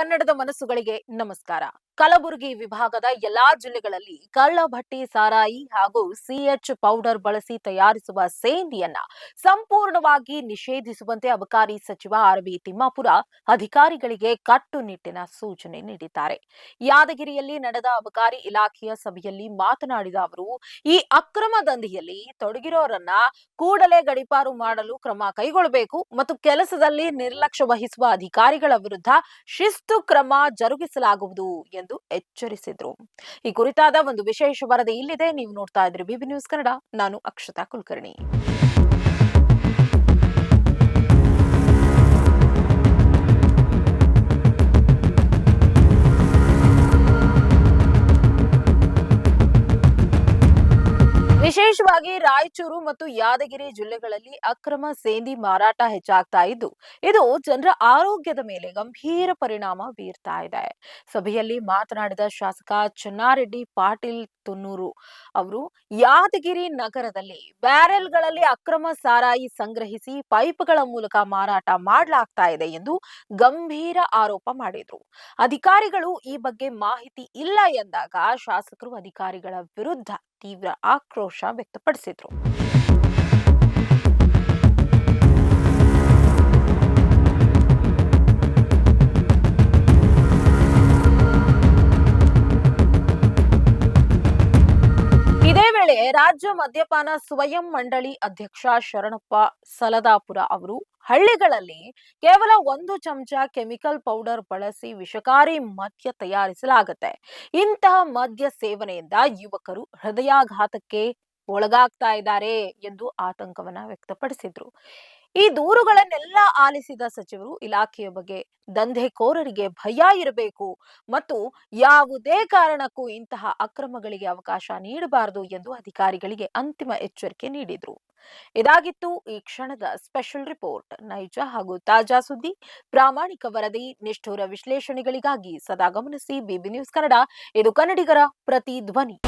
ಕನ್ನಡದ ಮನಸ್ಸುಗಳಿಗೆ ನಮಸ್ಕಾರ. ಕಲಬುರಗಿ ವಿಭಾಗದ ಎಲ್ಲಾ ಜಿಲ್ಲೆಗಳಲ್ಲಿ ಕಳ್ಳಭಟ್ಟಿ ಸಾರಾಯಿ ಹಾಗೂ ಸಿಎಚ್ ಪೌಡರ್ ಬಳಸಿ ತಯಾರಿಸುವ ಸೇಂದಿಯನ್ನ ಸಂಪೂರ್ಣವಾಗಿ ನಿಷೇಧಿಸುವಂತೆ ಅಬಕಾರಿ ಸಚಿವ ಆರ್.ಬಿ. ತಿಮ್ಮಾಪುರ ಅಧಿಕಾರಿಗಳಿಗೆ ಕಟ್ಟುನಿಟ್ಟಿನ ಸೂಚನೆ ನೀಡಿದ್ದಾರೆ. ಯಾದಗಿರಿಯಲ್ಲಿ ನಡೆದ ಅಬಕಾರಿ ಇಲಾಖೆಯ ಸಭೆಯಲ್ಲಿ ಮಾತನಾಡಿದ ಅವರು, ಈ ಅಕ್ರಮ ದಂಧೆಯಲ್ಲಿ ತೊಡಗಿರೋರನ್ನ ಕೂಡಲೇ ಗಡೀಪಾರು ಮಾಡಲು ಕ್ರಮ ಕೈಗೊಳ್ಳಬೇಕು ಮತ್ತು ಕೆಲಸದಲ್ಲಿ ನಿರ್ಲಕ್ಷ್ಯ ವಹಿಸುವ ಅಧಿಕಾರಿಗಳ ವಿರುದ್ಧ ಶಿಸ್ತು ಕ್ರಮ ಜರುಗಿಸಲಾಗುವುದು ಎಂದು ಎಚ್ಚರಿಸಿದ್ರು. ಈ ಕುರಿತಾದ ಒಂದು ವಿಶೇಷ ವರದಿ ಇಲ್ಲಿದೆ. ನೀವು ನೋಡ್ತಾ ಇದ್ರಿ ಬಿಬಿ ನ್ಯೂಸ್ ಕನ್ನಡ. ನಾನು ಅಕ್ಷತಾ ಕುಲಕರ್ಣಿ. ವಿಶೇಷವಾಗಿ ರಾಯಚೂರು ಮತ್ತು ಯಾದಗಿರಿ ಜಿಲ್ಲೆಗಳಲ್ಲಿ ಅಕ್ರಮ ಸೇಂದಿ ಮಾರಾಟ ಹೆಚ್ಚಾಗ್ತಾ ಇದ್ದು, ಇದು ಜನರ ಆರೋಗ್ಯದ ಮೇಲೆ ಗಂಭೀರ ಪರಿಣಾಮ ಬೀರ್ತಾ ಇದೆ. ಸಭೆಯಲ್ಲಿ ಮಾತನಾಡಿದ ಶಾಸಕ ಚೆನ್ನಾರೆಡ್ಡಿ ಪಾಟೀಲ್ ತುನ್ನೂರು ಅವರು, ಯಾದಗಿರಿ ನಗರದಲ್ಲಿ ಬ್ಯಾರೆಲ್ಗಳಲ್ಲಿ ಅಕ್ರಮ ಸಾರಾಯಿ ಸಂಗ್ರಹಿಸಿ ಪೈಪ್ಗಳ ಮೂಲಕ ಮಾರಾಟ ಮಾಡಲಾಗ್ತಾ ಇದೆ ಎಂದು ಗಂಭೀರ ಆರೋಪ ಮಾಡಿದ್ರು. ಅಧಿಕಾರಿಗಳು ಈ ಬಗ್ಗೆ ಮಾಹಿತಿ ಇಲ್ಲ ಎಂದಾಗ ಶಾಸಕರು ಅಧಿಕಾರಿಗಳ ವಿರುದ್ಧ ತೀವ್ರ ಆಕ್ರೋಶ ವ್ಯಕ್ತಪಡಿಸಿದ್ರು. ಇದೇ ವೇಳೆ ರಾಜ್ಯ ಮದ್ಯಪಾನ ಸ್ವಯಂ ಮಂಡಳಿ ಅಧ್ಯಕ್ಷ ಶರಣಪ್ಪ ಸಲದಾಪುರ ಅವರು, ಹಳ್ಳಿಗಳಲ್ಲಿ ಕೇವಲ 1 ಚಮಚ ಕೆಮಿಕಲ್ ಪೌಡರ್ ಬಳಸಿ ವಿಷಕಾರಿ ಮದ್ಯ ತಯಾರಿಸಲಾಗುತ್ತೆ. ಇಂತಹ ಮದ್ಯ ಸೇವನೆಯಿಂದ ಯುವಕರು ಹೃದಯಾಘಾತಕ್ಕೆ ಒಳಗಾಗ್ತಾ ಇದ್ದಾರೆ ಎಂದು ಆತಂಕವನ್ನ ವ್ಯಕ್ತಪಡಿಸಿದ್ರು. ಈ ದೂರುಗಳನ್ನೆಲ್ಲ ಆಲಿಸಿದ ಸಚಿವರು ಇಲಾಖೆಯ ಬಗ್ಗೆ ದಂಧೆಕೋರರಿಗೆ ಭಯ ಇರಬೇಕು ಮತ್ತು ಯಾವುದೇ ಕಾರಣಕ್ಕೂ ಇಂತಹ ಅಕ್ರಮಗಳಿಗೆ ಅವಕಾಶ ನೀಡಬಾರದು ಎಂದು ಅಧಿಕಾರಿಗಳಿಗೆ ಅಂತಿಮ ಎಚ್ಚರಿಕೆ ನೀಡಿದ್ರು. ಇದಾಗಿತ್ತು ಈ ಕ್ಷಣದ ಸ್ಪೆಷಲ್ ರಿಪೋರ್ಟ್. ನೈಜ ಹಾಗೂ ತಾಜಾ ಸುದ್ದಿ, ಪ್ರಾಮಾಣಿಕ ವರದಿ, ನಿಷ್ಠುರ ವಿಶ್ಲೇಷಣೆಗಳಿಗಾಗಿ ಸದಾ ಗಮನಿಸಿ ಬಿಬಿ ನ್ಯೂಸ್ ಕನ್ನಡ. ಇದು ಕನ್ನಡಿಗರ ಪ್ರತಿಧ್ವನಿ.